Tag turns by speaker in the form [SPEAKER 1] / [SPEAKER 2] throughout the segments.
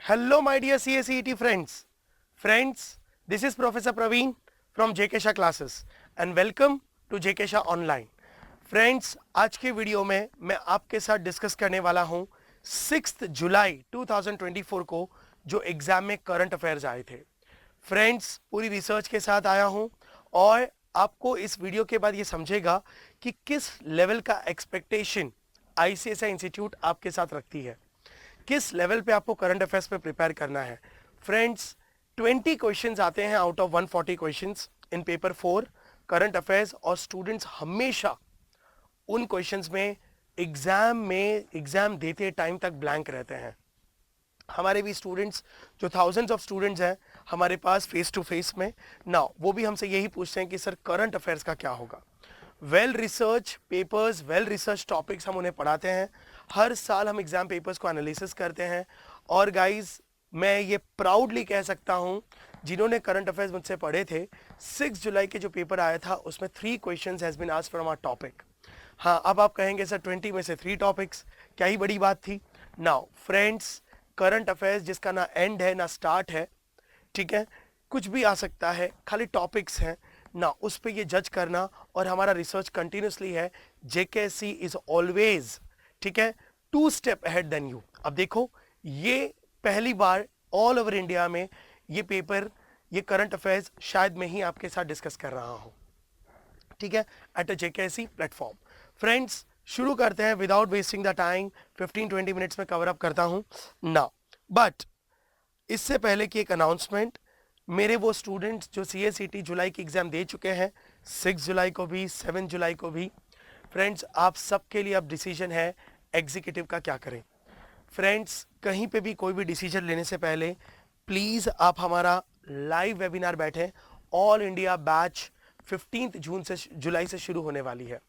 [SPEAKER 1] Hello, my dear CACET friends. Friends, this is Professor Praveen from JK Shah classes and welcome to JK Shah online. Friends, आज के video में मैं आपके साथ discuss करने वाला हूं 6 जुलाई 2024 को जो एग्जाम में करंट अफेयर्स आए थे. फ्रेंड्स, पूरी रिसर्च के साथ आया हूं और आपको इस वीडियो के बाद ये समझेगा कि किस लेवल का एक्सपेक्टेशन आईसीएसआई इंस्टीट्यूट आपके साथ रखती है, किस लेवल पे आपको करंट अफेयर्स पे प्रिपेयर करना है. फ्रेंड्स, 20 क्वेश्चंस आते हैं out of 140 questions in paper 4 current affairs और स्टूडेंट्स हमेशा उन क्वेश्चंस में एग्जाम देते टाइम तक ब्लैंक रहते हैं. हमारे भी स्टूडेंट्स जो थाउजेंड्स ऑफ स्टूडेंट्स हैं हमारे पास फेस टू फेस में नाउ, वो भी हमसे यही पूछते हैं कि सर करंट अफेयर्स का क्या होगा. Well research papers, well research topics हम उन्हें पढ़ाते हैं. हर साल हम एग्जाम पेपर्स को एनालिसिस करते हैं और गाइज मैं ये प्राउडली कह सकता हूँ, जिन्होंने करंट अफेयर्स मुझसे पढ़े थे, 6 जुलाई के जो पेपर आया था उसमें 3 questions has been asked from our topic. हाँ, अब आप कहेंगे सर 20 में से 3 टॉपिक्स, क्या ही बड़ी बात थी. नाउ फ्रेंड्स, करंट अफेयर्स जिसका ना एंड है ना स्टार्ट है, ठीक है, कुछ भी आ सकता है, खाली टॉपिक्स हैं ना, उस पर ये जज करना. और हमारा रिसर्च कंटिन्यूसली है. जेकेएससी इज ऑलवेज, ठीक है, 2 स्टेप अहेड देन यू. अब देखो, ये पहली बार ऑल ओवर इंडिया में ये पेपर, ये करंट अफेयर्स शायद मैं ही आपके साथ डिस्कस कर रहा हूं, ठीक है, एट अ जेकेएससी प्लेटफॉर्म. फ्रेंड्स, शुरू करते हैं without wasting the time. 15-20 minutes में कवर अप करता हूं नाउ. बट इससे पहले की एक अनाउंसमेंट, मेरे वो स्टूडेंट्स जो CACT जुलाई की एग्जाम दे चुके हैं, 6 जुलाई को भी 7 जुलाई को भी, फ्रेंड्स आप सबके लिए अब डिसीजन है एग्जीक्यूटिव का क्या करें. फ्रेंड्स, कहीं पे भी कोई भी डिसीजन लेने से पहले प्लीज़ आप हमारा लाइव वेबिनार बैठें. ऑल इंडिया बैच 15 जून से जुलाई से शुरू होने वाली है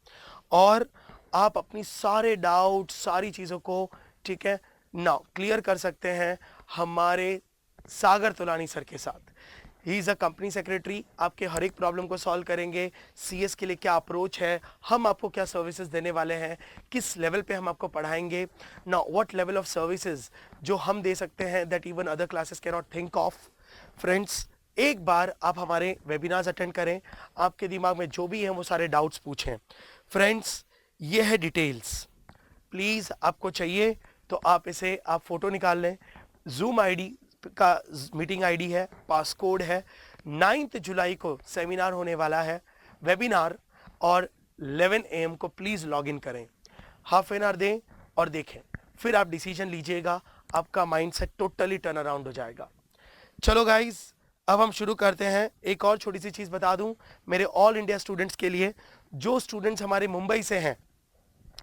[SPEAKER 1] और आप अपनी सारे डाउट, सारी चीज़ों को, ठीक है, नाउ क्लियर कर सकते हैं हमारे सागर तुलानी सर के साथ. He is a company secretary, आपके हर एक प्रॉब्लम को सॉल्व करेंगे. CS के लिए क्या अप्रोच है, हम आपको क्या सर्विसेज देने वाले हैं, किस लेवल पे हम आपको पढ़ाएंगे. Now what level of services जो हम दे सकते हैं that even other classes can not think of. Friends, एक बार आप हमारे वेबिनार्स अटेंड करें, आपके दिमाग में जो भी है वो सारे डाउट्स पूछें. फ्रेंड्स, ये है डिटेल्स. प्लीज़ आपको चाहिए तो आप इसे आप फोटो निकाल लें. जूम आईडी का मीटिंग आईडी है, पासकोड है. 9 जुलाई को सेमिनार होने वाला है, वेबिनार, और 11 AM को प्लीज़ लॉग इन करें. हाफ एन आवर दें और देखें, फिर आप डिसीजन लीजिएगा, आपका माइंडसेट टोटली टर्न अराउंड हो जाएगा. चलो गाइज, अब हम शुरू करते हैं. एक और छोटी सी चीज़ बता दूं मेरे ऑल इंडिया स्टूडेंट्स के लिए, जो स्टूडेंट्स हमारे मुंबई से हैं,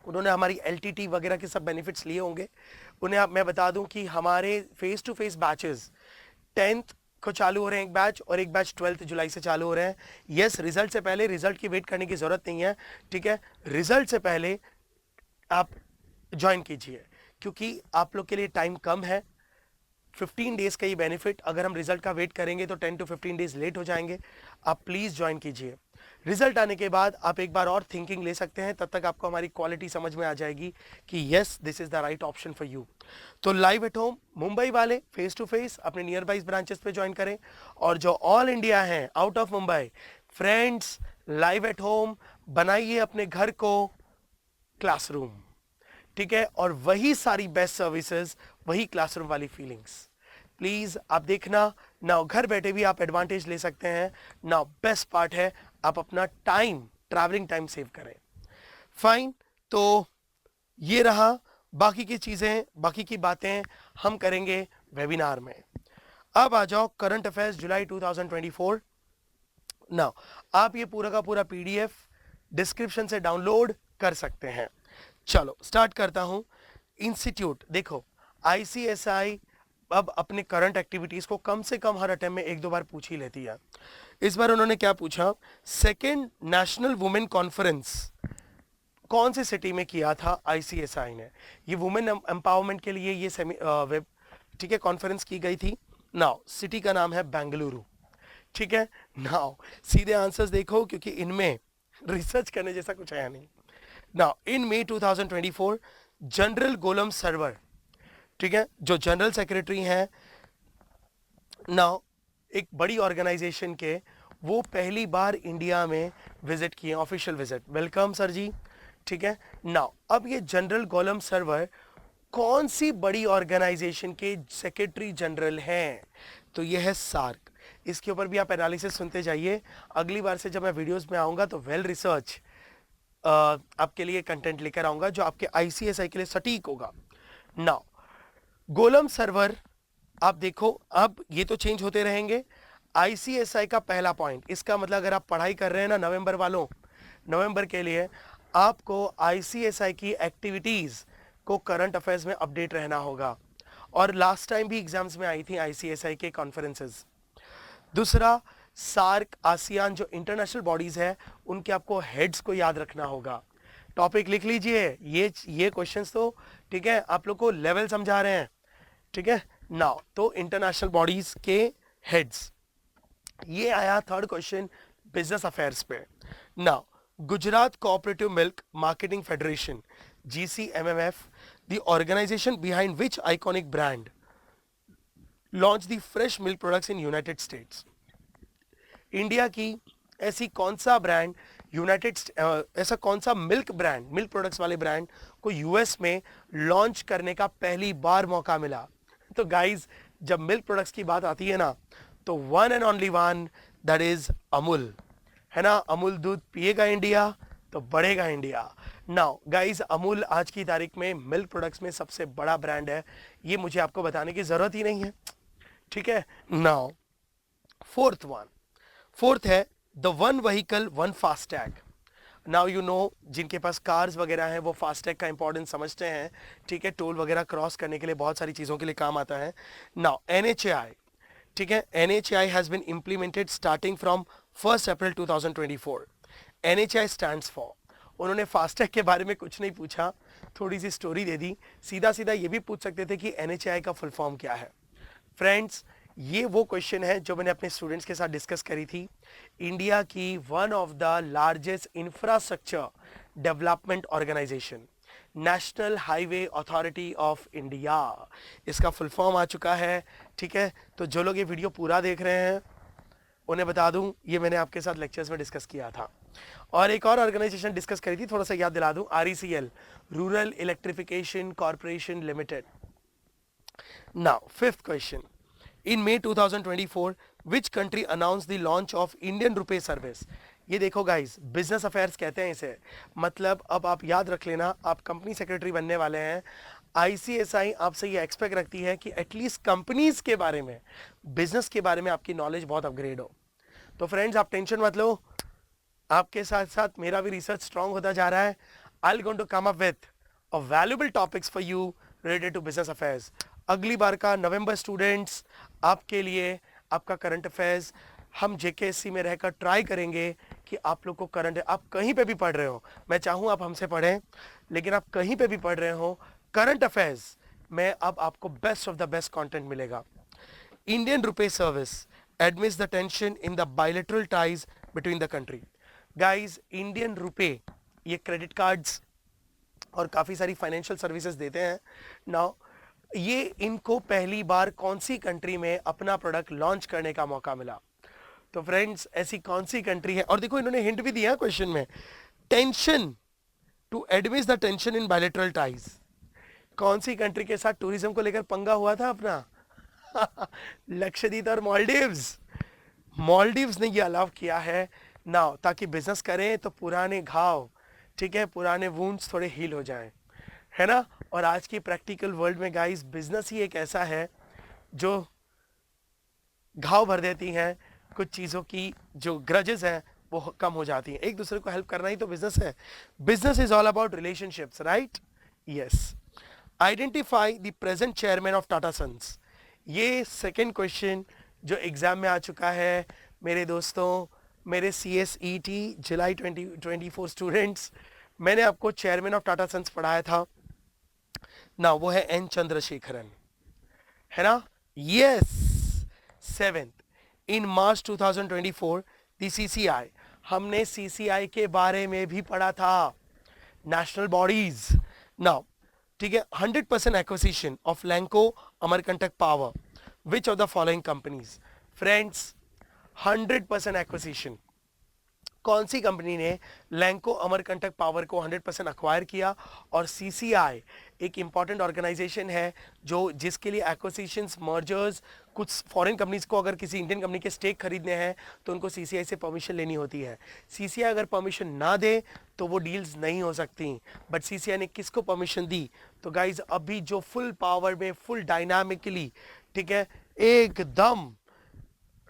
[SPEAKER 1] उन्होंने हमारी LTT वगैरह के सब बेनिफिट्स लिए होंगे. उन्हें अब मैं बता दूं कि हमारे face to face batches 10th को चालू हो रहे हैं एक बैच, और एक बैच 12 जुलाई से चालू हो रहे हैं. यस, रिजल्ट से पहले, रिजल्ट की वेट करने की ज़रूरत नहीं है, ठीक है, रिजल्ट से पहले आप ज्वाइन कीजिए क्योंकि आप लोग के लिए टाइम कम है. 15 डेज़ का ये बेनिफिट, अगर हम रिजल्ट का वेट करेंगे तो 10 to 15 डेज़ लेट हो जाएंगे. आप प्लीज़ ज्वाइन कीजिए. रिजल्ट आने के बाद आप एक बार और थिंकिंग ले सकते हैं, तब तक आपको हमारी क्वालिटी समझ में आ जाएगी कि yes, this is the right option for you. तो लाइव एट होम मुंबई वाले फेस टू फेस अपने नियर बाई ब्रांचेस पे ज्वाइन करें, और जो ऑल इंडिया हैं out of Mumbai, friends live at home बनाइए अपने घर को क्लासरूम, ठीक है, और वही सारी बेस्ट सर्विसेज, वही क्लासरूम वाली फीलिंग्स. प्लीज़ आप देखना ना, घर बैठे भी आप एडवांटेज ले सकते हैं ना. बेस्ट पार्ट है आप अपना टाइम, ट्रैवलिंग टाइम सेव करें. फाइन, तो ये रहा. बाकी की चीज़ें, बाकी की बातें हम करेंगे वेबिनार में. अब आ जाओ करंट अफेयर्स जुलाई 2024. ना, आप ये पूरा का पूरा PDF डिस्क्रिप्शन से डाउनलोड कर सकते हैं. चलो स्टार्ट करता हूं. इंस्टीट्यूट देखो, ICSI अब अपने करंट एक्टिविटीज को कम से कम हर अटेम्प्ट में 1-2 बार पूछ ही लेती है. इस बार उन्होंने क्या पूछा, सेकेंड नेशनल वुमेन कॉन्फ्रेंस कौन सी सिटी में किया था ICSI ने. ये वुमेन एम्पावरमेंट के लिए ये वेब, ठीक है, कॉन्फ्रेंस की गई थी. नाउ सिटी का नाम है बेंगलुरु, ठीक है. नाउ सीधे आंसर्स देखो क्योंकि इनमें रिसर्च करने जैसा कुछ है नहीं. नाउ इन May 2024 जनरल गोलम सर्वर ठीक है, जो जनरल सेक्रेटरी हैं नाउ एक बड़ी ऑर्गेनाइजेशन के, वो पहली बार इंडिया में विजिट किए, ऑफिशियल विजिट। वेलकम सर जी। ठीक है, नाउ अब ये जनरल गोलम सर्वर कौन सी बड़ी ऑर्गेनाइजेशन के सेक्रेटरी जनरल हैं? तो ये है सार्क। इसके ऊपर भी आप एनालिसिस सुनते जाइए। अगली बार से जब मैं वीडियोस में आऊंगा तो वेल रिसर्च आपके लिए कंटेंट लेकर आऊंगा जो आपके आईसीएसआई के लिए सटीक होगा। नाउ गोलम सर्वर आप देखो, अब ये तो चेंज होते रहेंगे। आईसीएसआई का पहला पॉइंट, इसका मतलब अगर आप पढ़ाई कर रहे हैं ना नवंबर वालों, नवंबर के लिए आपको आईसीएसआई की एक्टिविटीज को करंट अफेयर्स में अपडेट रहना होगा। और लास्ट टाइम भी एग्जाम्स में आई थी आईसीएसआई के कॉन्फ्रेंसेस। दूसरा, सार्क आसियान जो इंटरनेशनल बॉडीज है उनके आपको हेड्स को याद रखना होगा। टॉपिक लिख लीजिए, ये क्वेश्चंस तो ठीक है आप लोग को लेवल समझा रहे हैं। ठीक है, नाउ तो इंटरनेशनल बॉडीज के हेड्स, ये आया थर्ड क्वेश्चन बिजनेस अफेयर्स पे। Now Gujarat cooperative milk marketing federation GCMMF, the organization behind which iconic brand launched the fresh milk products in United States. India की ऐसी कौन सा ब्रांड ऐसा कौन सा मिल्क प्रोडक्ट्स वाले ब्रांड को यूएस में लॉन्च करने का पहली बार मौका मिला? तो गाइज जब मिल्क प्रोडक्ट्स की बात आती है ना, तो one and only one, that is Amul, है ना। अमूल दूध पिएगा इंडिया तो बढ़ेगा इंडिया। नाउ गाइज अमूल आज की तारीख में मिल्क प्रोडक्ट्स में सबसे बड़ा ब्रांड है, ये मुझे आपको बताने की जरूरत ही नहीं है। ठीक है, नाउ फोर्थ है the one vehicle one FASTag. Now you know, जिनके पास कार्स वगैरह हैं वो फास्टैग का इंपॉर्टेंस समझते हैं। ठीक है, टोल वगैरह क्रॉस करने के लिए बहुत सारी चीज़ों के लिए काम आता है। नाउ NHAI, ठीक है, NHAI has been implemented starting from 1 April 2024। NHAI stands for, उन्होंने फास्टैग के बारे में कुछ नहीं पूछा, थोड़ी सी स्टोरी दे दी। सीधा सीधा ये भी पूछ सकते थे कि NHAI का फुल फॉर्म क्या है। फ्रेंड्स, ये वो क्वेश्चन है जो मैंने अपने स्टूडेंट्स के साथ डिस्कस करी थी। इंडिया की one of the largest infrastructure development organization, national highway authority of India, इसका फुल फॉर्म आ चुका है। ठीक है, तो जो लोग ये वीडियो पूरा देख रहे हैं उन्हें बता दूं, ये मैंने आपके साथ लेक्चर्स में डिस्कस किया था। और एक और ऑर्गेनाइजेशन डिस्कस करी थी, थोड़ा सा याद दिला दूं, RECL, rural electrification corporation limited. Now fifth question, in May 2024 which country announced the launch of Indian रुपए सर्विस? ये देखो गाइस, बिजनेस अफेयर्स कहते हैं इसे। मतलब अब आप याद रख लेना, आप कंपनी सेक्रेटरी बनने वाले हैं। आईसीएसआई आपसे ये एक्सपेक्ट रखती है कि एटलीस्ट कंपनीज के बारे में, बिजनेस के बारे में आपकी नॉलेज बहुत अपग्रेड हो। तो फ्रेंड्स आप टेंशन मत लो, आपके साथ साथ मेरा भी रिसर्च स्ट्रांग होता जा रहा है। I will going to come up with a valuable topics for you related to business affairs. अगली बार का नवंबर स्टूडेंट्स आपके लिए आपका करंट अफेयर्स हम जेकेएससी में रहकर ट्राई करेंगे कि आप लोग को करंट, आप कहीं पे भी पढ़ रहे हो, मैं चाहूँ आप हमसे पढ़ें, लेकिन आप कहीं पे भी पढ़ रहे हो, करंट अफेयर्स में अब आपको best of the best content मिलेगा। इंडियन रुपए service admits the tension in the bilateral ties between the country. Guys Indian रुपए ये क्रेडिट कार्ड्स और काफ़ी सारी फाइनेंशियल सर्विसेज देते हैं। नाउ ये इनको पहली बार कौन सी कंट्री में अपना प्रोडक्ट लॉन्च करने का मौका मिला? तो फ्रेंड्स ऐसी कौन सी कंट्री है? और देखो इन्होंने हिंट भी दिया क्वेश्चन में, tension to admits the tension in bilateral ties. कौन सी कंट्री के साथ टूरिज्म को लेकर पंगा हुआ था अपना? लक्षद्वीप और मालदीव्स ने ये अलाउ किया है ना, ताकि बिजनेस करें तो पुराने घाव, ठीक है, पुराने वुंड्स थोड़े हील हो जाएं, है ना। और आज की प्रैक्टिकल वर्ल्ड में गाइस बिजनेस ही एक ऐसा है जो घाव भर देती हैं, कुछ चीज़ों की जो ग्रजेस हैं वो कम हो जाती हैं। एक दूसरे को हेल्प करना ही तो बिजनेस है। Business is all about relationships, right? Yes. Identify the present chairman of Tata Sons. ये सेकेंड क्वेश्चन जो एग्जाम में आ चुका है मेरे दोस्तों, मेरे CSET जुलाई 2024 स्टूडेंट्स, मैंने आपको चेयरमैन ऑफ टाटा सन्स पढ़ाया था ना, वो है N चंद्रशेखरन, है ना। Yes. Seventh, in March 2024 the CCI, हमने CCI के बारे में भी पढ़ा था, नेशनल बॉडीज। नाउ ठीक है, 100% acquisition of Lanco Amarkantak power, which of the following companies? Friends, 100% acquisition, कौन सी कंपनी ने लैंको अमरकंटक पावर को 100% अक्वायर किया? और सीसीआई एक इंपॉर्टेंट ऑर्गेनाइजेशन है जो जिसके लिए एक्विजिशंस, मर्जर्स, कुछ फॉरेन कंपनीज को अगर किसी इंडियन कंपनी के स्टेक खरीदने हैं तो उनको सीसीआई से परमिशन लेनी होती है। सीसीआई अगर परमिशन ना दे तो वो डील्स नहीं हो सकती, बट सीसीआई ने किसको परमिशन दी? तो गाइज अभी जो फुल पावर में, फुल डायनामिकली, ठीक है, एकदम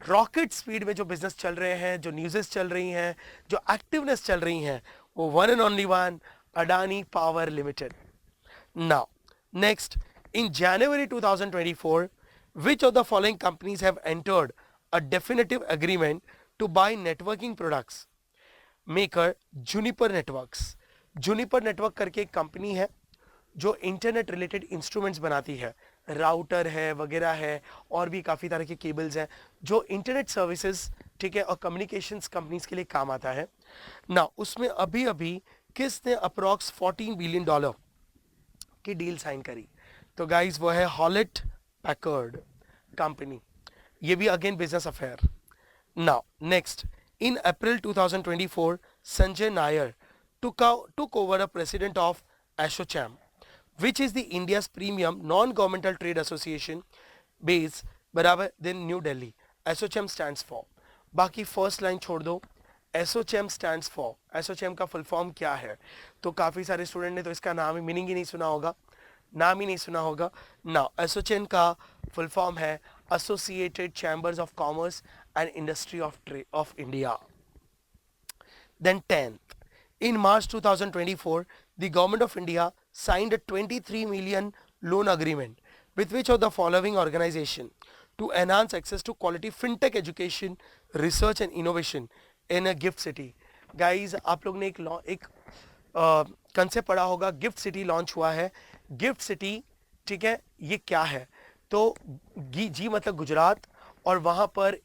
[SPEAKER 1] रॉकेट स्पीड में जो बिजनेस चल रहे हैं, जो न्यूज़ेस चल रही हैं, जो एक्टिवनेस चल रही हैं, वो one and only one, Adani power limited. Now next, in January 2024 which of the following companies have entered a definitive agreement to buy networking products? maker Juniper Networks। Juniper Network करके एक कंपनी है जो internet related instruments बनाती है, router है वगैरह है, और भी काफ़ी तरह के केबल्स हैं जो इंटरनेट सर्विसेज, ठीक है, और कम्युनिकेशंस कंपनीज के लिए काम आता है ना। उसमें अभी अभी किसने अप्रॉक्स $14 बिलियन की डील साइन करी? तो गाइज वो है हॉलेट पैकर्ड कंपनी। ये भी again business affair. Now next, in April 2024 Sanjay Nair took over a president of ASSOCHAM, which is the India's premium non-governmental trade association based बराबर दिन new Delhi. ASSOCHAM stands for, बाकी first line छोड़ दो, ASSOCHAM stands for, ASSOCHAM का full form क्या है? तो काफ़ी सारे स्टूडेंट ने तो इसका नाम ही, मीनिंग ही नहीं सुना होगा, नाम ही नहीं सुना होगा ना। ASSOCHAM का फुल फॉर्म है associated chambers of commerce and industry of India. Then 10th, in March 2024, the Government of India signed a 23 million loan agreement with which of the following organization to enhance access to quality fintech education, research and innovation in a gift city? Guys, आप लोग ने एक concept पढ़ा होगा, gift city launch हुआ है। Gift city, ठीक है, ये क्या है? तो जी मतलब गुजरात, और वहाँ पर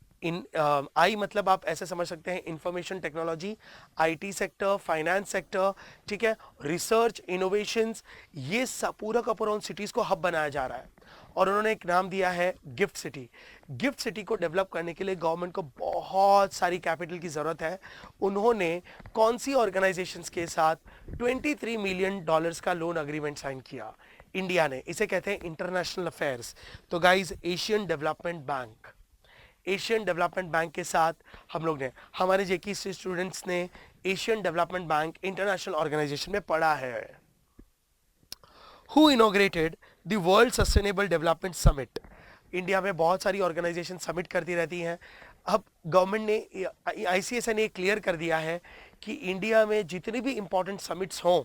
[SPEAKER 1] आई मतलब आप ऐसे समझ सकते हैं information technology, IT sector, finance sector, ठीक है, रिसर्च, इनोवेशंस, ये सब पूरा का पूरा उन सिटीज़ को हब बनाया जा रहा है और उन्होंने एक नाम दिया है गिफ्ट सिटी। गिफ्ट सिटी को डेवलप करने के लिए गवर्नमेंट को बहुत सारी कैपिटल की ज़रूरत है। उन्होंने कौन सी ऑर्गेनाइजेशंस के साथ $23 मिलियन का लोन अग्रीमेंट साइन किया? इंडिया ने। इसे कहते हैं इंटरनेशनल अफेयर्स। तो guys Asian development bank, Asian development bank के साथ हम लोग ने, हमारे जेके स्टूडेंट्स ने Asian development bank international organisation में पढ़ा है। Who inaugurated the world sustainable development summit? India में बहुत सारी ऑर्गेनाइजेशन समिट करती रहती हैं। अब गवर्नमेंट ने, आईसीएसआई ने क्लियर कर दिया है कि इंडिया में जितनी भी इंपॉर्टेंट समिट्स हों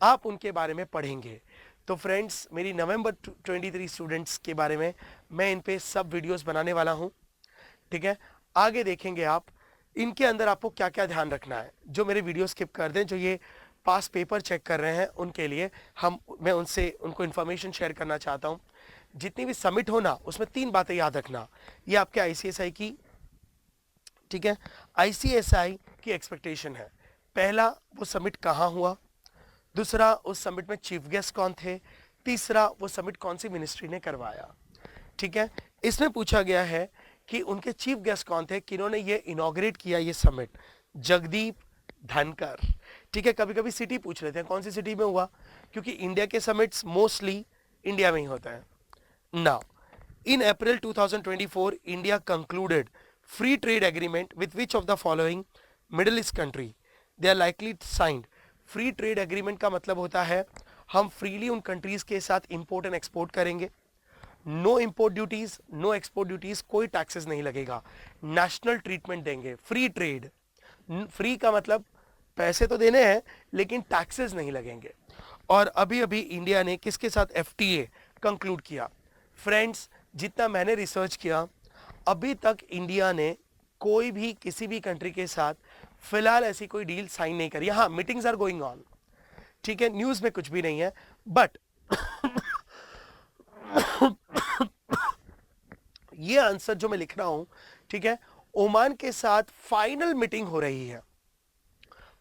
[SPEAKER 1] आप उनके बारे में पढ़ेंगे। तो फ्रेंड्स, मेरी नवंबर 23 स्टूडेंट्स के बारे में मैं इन पे सब वीडियोस बनाने वाला हूं, ठीक है, आगे देखेंगे आप। इनके अंदर आपको क्या क्या ध्यान रखना है, जो मेरे वीडियो स्किप कर दें, जो ये पास पेपर चेक कर रहे हैं उनके लिए मैं उनको इन्फॉर्मेशन शेयर करना चाहता हूं। जितनी भी समिट हो ना, उसमें 3 बातें याद रखना। ये आपके आईसीएसआई की, ठीक है, आईसीएसआई की एक्सपेक्टेशन है। पहला, वो समिट कहाँ हुआ, दूसरा, उस समिट में चीफ गेस्ट कौन थे, तीसरा, वो समिट कौन सी मिनिस्ट्री ने करवाया, ठीक है। इसमें पूछा गया है कि उनके चीफ गेस्ट कौन थे, किन्होंने ये इनॉग्रेट किया ये समिट? जगदीप धनकर, ठीक है। कभी कभी सिटी पूछ लेते हैं, कौन सी सिटी में हुआ, क्योंकि इंडिया के समिट्स मोस्टली इंडिया में ही होता है। Now in April 2024 India concluded free trade agreement with which of the following Middle East country they are likely signed? Free trade agreement का मतलब होता है हम फ्रीली उन कंट्रीज के साथ इंपोर्ट एंड एक्सपोर्ट करेंगे, no import duties, no export duties, कोई टैक्सेस नहीं लगेगा, नेशनल ट्रीटमेंट देंगे, फ्री ट्रेड। फ्री का मतलब पैसे तो देने हैं लेकिन टैक्सेस नहीं लगेंगे। और अभी अभी इंडिया ने किसके साथ एफटीए कंक्लूड किया? फ्रेंड्स, जितना मैंने रिसर्च किया, अभी तक इंडिया ने कोई भी किसी भी कंट्री के साथ फिलहाल ऐसी कोई डील साइन नहीं करी। हाँ, मीटिंग्स आर गोइंग ऑन, ठीक है, न्यूज में कुछ भी नहीं है, बट ये आंसर जो मैं लिख रहा हूं, ठीक है, ओमान के साथ फाइनल मीटिंग हो रही है।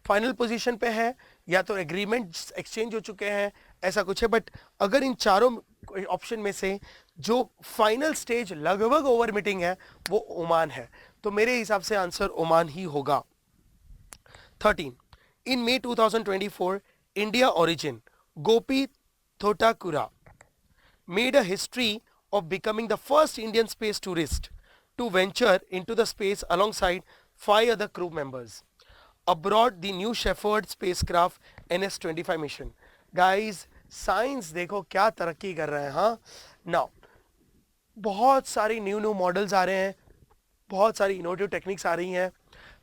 [SPEAKER 1] फाइनल पोजीशन पे है या तो एग्रीमेंट्स एक्सचेंज हो चुके हैं, ऐसा कुछ है। बट अगर इन चारों ऑप्शन में से जो फाइनल स्टेज लगभग ओवर मीटिंग है वो ओमान है, तो मेरे हिसाब से आंसर ओमान ही होगा। 13. In May 2024, India origin Gopi Thotakura made a history of becoming the first Indian space tourist to venture into the space alongside 5 other crew members. Aboard the New Shepard spacecraft NS-25 mission. Guys, science देखो क्या तरक्की कर रहे हैं। हाँ, now बहुत सारी new models आ रहे हैं, बहुत सारी इनोवेटिव टेक्निक्स आ रही हैं।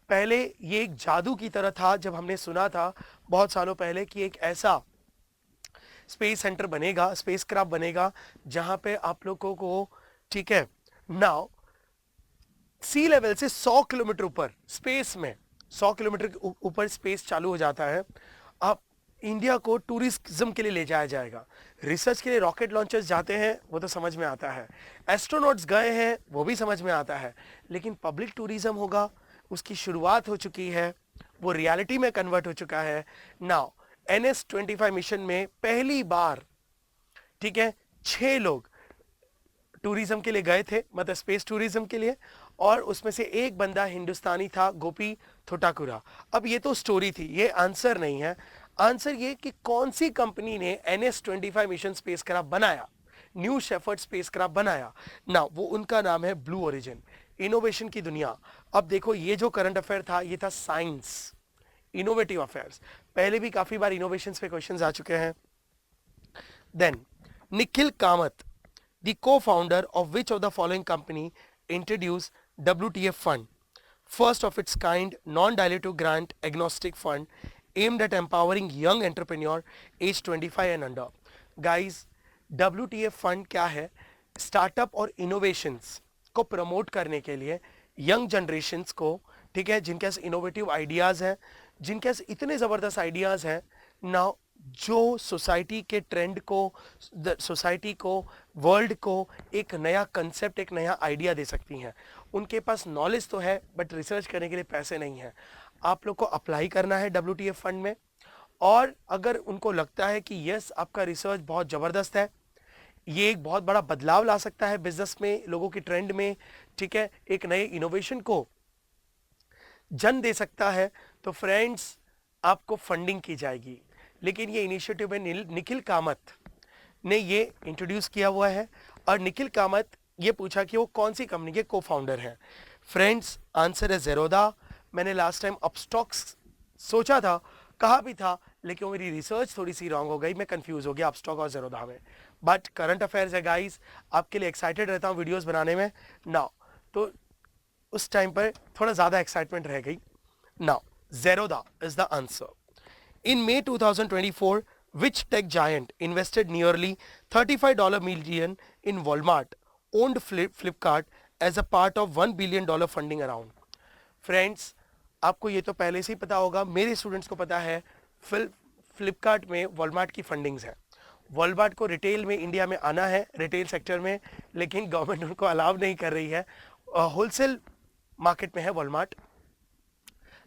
[SPEAKER 1] पहले ये एक जादू की तरह था जब हमने सुना था बहुत सालों पहले कि एक ऐसा स्पेस सेंटर बनेगा, स्पेस क्राफ्ट बनेगा जहां पे आप लोगों को, ठीक है, नाउ सी लेवल से 100 किलोमीटर ऊपर स्पेस में, 100 किलोमीटर ऊपर स्पेस चालू हो जाता है। अब इंडिया को टूरिज्म के लिए ले जाया जाएगा। रिसर्च के लिए रॉकेट लॉन्चर्स जाते हैं, वो तो समझ में आता है, एस्ट्रोनॉट्स गए हैं, वो भी समझ में आता है, लेकिन पब्लिक टूरिज्म होगा, उसकी शुरुआत हो चुकी है, वो रियलिटी में कन्वर्ट हो चुका है। नाउ NS-25 मिशन में पहली बार, ठीक है, 6 लोग टूरिज्म के लिए गए थे, मतलब स्पेस टूरिज्म के लिए, और उसमें से एक बंदा हिंदुस्तानी था, गोपी थोटाकुरा। अब ये तो स्टोरी थी, ये आंसर नहीं है। आंसर ये कि कौन सी कंपनी ने NS-25 मिशन स्पेसक्राफ्ट बनाया, न्यू शेफर्ड स्पेसक्राफ्ट बनाया ना, वो उनका नाम है ब्लू ओरिजिन। इनोवेशन की दुनिया। अब देखो, ये जो करंट अफेयर था ये था साइंस, इनोवेटिव अफेयर्स। पहले भी काफी बार इनोवेशंस पे क्वेश्चंस आ चुके हैं। Then Nikhil Kamath, the co-founder of which of the following company introduced WTF fund, first of its kind non-dilutive grant agnostic fund aimed at empowering young entrepreneur age 25 and under. Guys, WTF fund क्या है? Startup और innovations को promote करने के लिए young generations को, ठीक है, जिनके पास इनोवेटिव आइडियाज़ हैं, जिनके पास इतने ज़बरदस्त आइडियाज़ हैं ना, जो सोसाइटी के ट्रेंड को, सोसाइटी को, वर्ल्ड को एक नया कंसेप्ट, एक नया आइडिया दे सकती हैं। उनके पास नॉलेज तो है बट रिसर्च करने के लिए पैसे नहीं हैं। आप लोग को अप्लाई करना है WTF फंड में, और अगर उनको लगता है कि यस आपका रिसर्च बहुत ज़बरदस्त है, ये एक बहुत बड़ा बदलाव ला सकता है बिजनेस में, लोगों की ट्रेंड में, ठीक है, एक नए इनोवेशन को जन्म दे सकता है, तो फ्रेंड्स आपको फंडिंग की जाएगी। लेकिन ये इनिशिएटिव में निखिल कामत ने ये इंट्रोड्यूस किया हुआ है, और निखिल कामत ये पूछा कि वो कौन सी कंपनी के को फाउंडर हैं। फ्रेंड्स आंसर है ज़ेरोदा। मैंने लास्ट टाइम अपस्टॉक्स सोचा था, कहा भी था, लेकिन मेरी रिसर्च थोड़ी सी रॉन्ग हो गई, मैं कंफ्यूज हो गया अपस्टॉक और ज़ेरोदा में। बट करंट अफेयर्स है गाइस, आपके लिए एक्साइटेड रहता हूँ वीडियोस बनाने में नाउ, तो उस टाइम पर थोड़ा ज़्यादा एक्साइटमेंट रह गई। Now Zerodha is the answer. In May 2024, which tech giant invested nearly $35 million in Walmart, owned Flipkart as a part of $1 billion funding round? Friends, आपको ये तो पहले से ही पता होगा, मेरे स्टूडेंट्स को पता है, फ्लिपकार्ट में वॉलमार्ट की फंडिंग्स है। वॉलमार्ट को रिटेल में इंडिया में आना है, रिटेल सेक्टर में, लेकिन गवर्नमेंट उनको अलाउ नहीं कर रही है। होलसेल मार्केट में है वॉलमार्ट।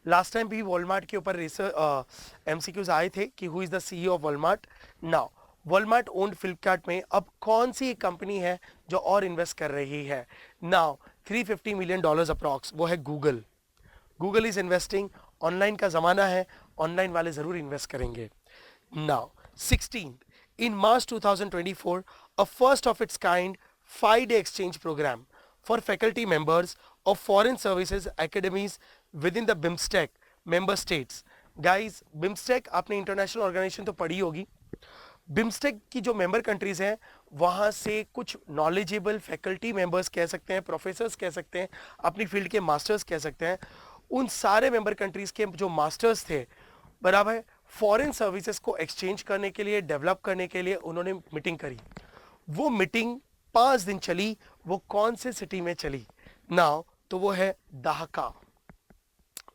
[SPEAKER 1] लास्ट टाइम भी वॉलमार्ट के ऊपर MCQs आए थे कि who is the CEO of Walmart. Now Walmart owned Flipkart में अब कौन सी कंपनी है जो और इन्वेस्ट कर रही है? नाउ $350 million अप्रॉक्स, वो है Google. Google is investing, online का ज़माना है, ऑनलाइन वाले ज़रूर इन्वेस्ट करेंगे। Now 16, in March 2024, a first of its kind 5-day exchange program for faculty members of foreign services academies within the BIMSTEC member states. Guys, BIMSTEC आपने international organisation तो पढ़ी होगी। BIMSTEC की जो मेंबर कंट्रीज हैं, वहाँ से कुछ नॉलेजेबल फैकल्टी मेंबर्स कह सकते हैं, प्रोफेसर्स कह सकते हैं, अपनी फील्ड के मास्टर्स कह सकते हैं, उन सारे मेंबर कंट्रीज के जो मास्टर्स थे, बराबर, फॉरेन सर्विसेज को एक्सचेंज करने के लिए, डेवलप करने के लिए उन्होंने मीटिंग करी। वो मीटिंग 5 दिन चली। वो कौन से सिटी में चली? नाउ तो वो है Dhaka.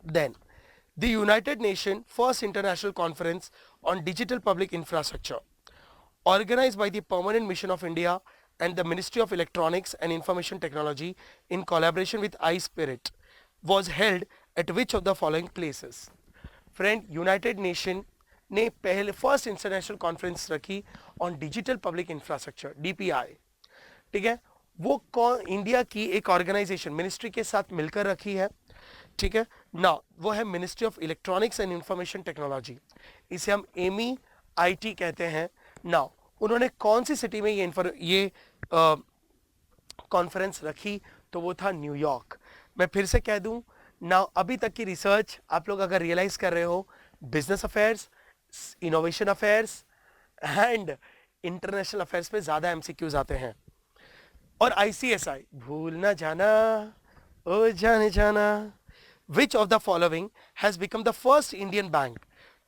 [SPEAKER 1] Then the United Nation first international conference on digital public infrastructure organized by the Permanent Mission of India and the Ministry of Electronics and Information Technology in collaboration with iSpirit was held at which of the following places? Friend, United Nation ने पहले first international conference रखी on digital public infrastructure, DPI, ठीक है, वो कौन, India की एक organisation ministry के साथ मिलकर रखी है, ठीक है ना, वो है ministry of electronics and information technology, इसे हम एमी आईटी कहते हैं ना। उन्होंने कौन सी सिटी में ये कॉन्फ्रेंस रखी, तो वो था न्यूयॉर्क। मैं फिर से कह दूं ना, अभी तक की रिसर्च आप लोग अगर रियलाइज कर रहे हो, business affairs, innovation affairs and international affairs पे ज्यादा एमसीक्यूज आते हैं। और आईसीएसआई, भूल ना जाना ओ जाने जाना, which of the following has become the first Indian bank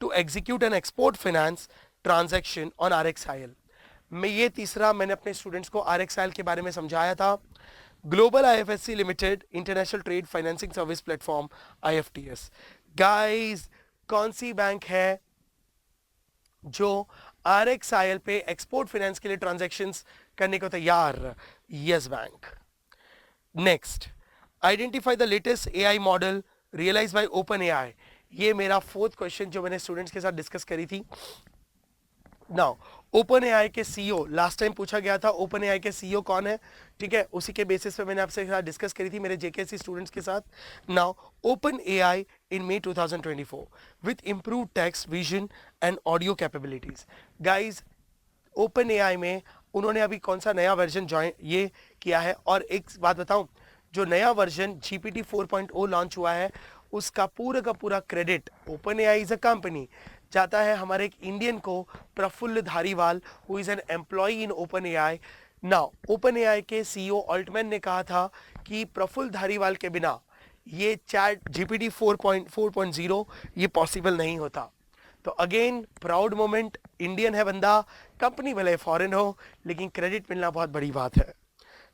[SPEAKER 1] to execute an export finance transaction on RXIL? मैं ये तीसरा मैंने अपने स्टूडेंट्स को RXIL के बारे में समझाया था, global IFSC limited international trade financing service platform IFTS। Guys, कौन सी बैंक है जो RXIL पे एक्सपोर्ट फाइनेंस के लिए ट्रांजैक्शंस करने को तैयार? Yes Bank. Next, identify the latest AI model realize by Open AI। ये मेरा फोर्थ क्वेश्चन जो मैंने स्टूडेंट्स के साथ डिस्कस करी थी। नाउ ओपन AI के CEO, लास्ट टाइम पूछा गया था ओपन AI के CEO कौन है, ठीक है, उसी के बेसिस पे मैंने आपसे साथ डिस्कस करी थी मेरे JKC स्टूडेंट्स के साथ। Now Open AI in May 2024 with improved text, vision and audio capabilities. Guys, open AI में उन्होंने अभी कौन सा नया वर्जन ज्वाइन ये किया है, और एक बात बताऊं, जो नया वर्जन GPT 4.0 लॉन्च हुआ है, उसका पूरा का पूरा credit, Open AI is a company, जाता है हमारे एक इंडियन को, Prafulla Dhariwal, who is an employ in Open AI। Now Open AI के CEO ऑल्टमैन ने कहा था कि प्रफुल्ल धारीवाल के बिना ये चैट GPT 4.0 ये पॉसिबल नहीं होता। तो अगेन प्राउड मोमेंट, इंडियन है बंदा, कंपनी भले फॉरेन हो, लेकिन क्रेडिट मिलना बहुत बड़ी बात है।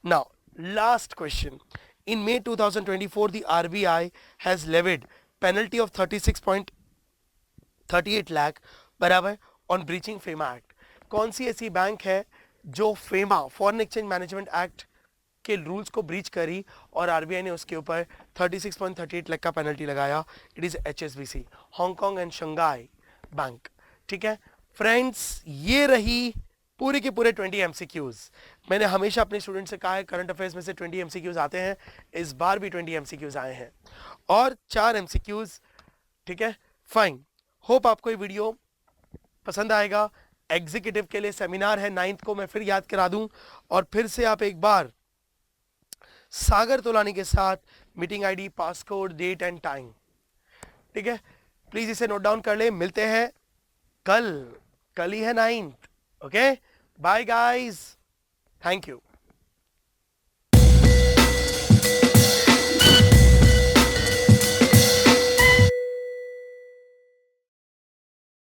[SPEAKER 1] Now last question, in May 2024 the RBI has levied penalty of 36.38 lakh बराबर on breaching FEMA Act। कौन सी ऐसी बैंक है जो FEMA foreign exchange management act के रूल्स को ब्रीच करी और आरबीआई ने उसके ऊपर 36.38 लाख का पेनल्टी लगाया? It is HSBC, Hong Kong and Shanghai bank, ठीक है फ्रेंड्स। ये रही पूरे के पूरे 20 MCQs। मैंने हमेशा अपने स्टूडेंट से कहा है करंट अफेयर्स में से 20 MCQs आते हैं, इस बार भी 20 MCQs आए हैं और 4 MCQs, ठीक है फाइन। होप आपको ये वीडियो पसंद आएगा। एग्जीक्यूटिव के लिए सेमिनार है 9th को, मैं फिर याद करा दूं, और फिर से आप एक बार सागर तोलानी के साथ meeting ID, passcode, date and time, ठीक है, प्लीज इसे नोट डाउन कर ले। मिलते हैं कल ही है 9th। Okay, bye guys, thank you.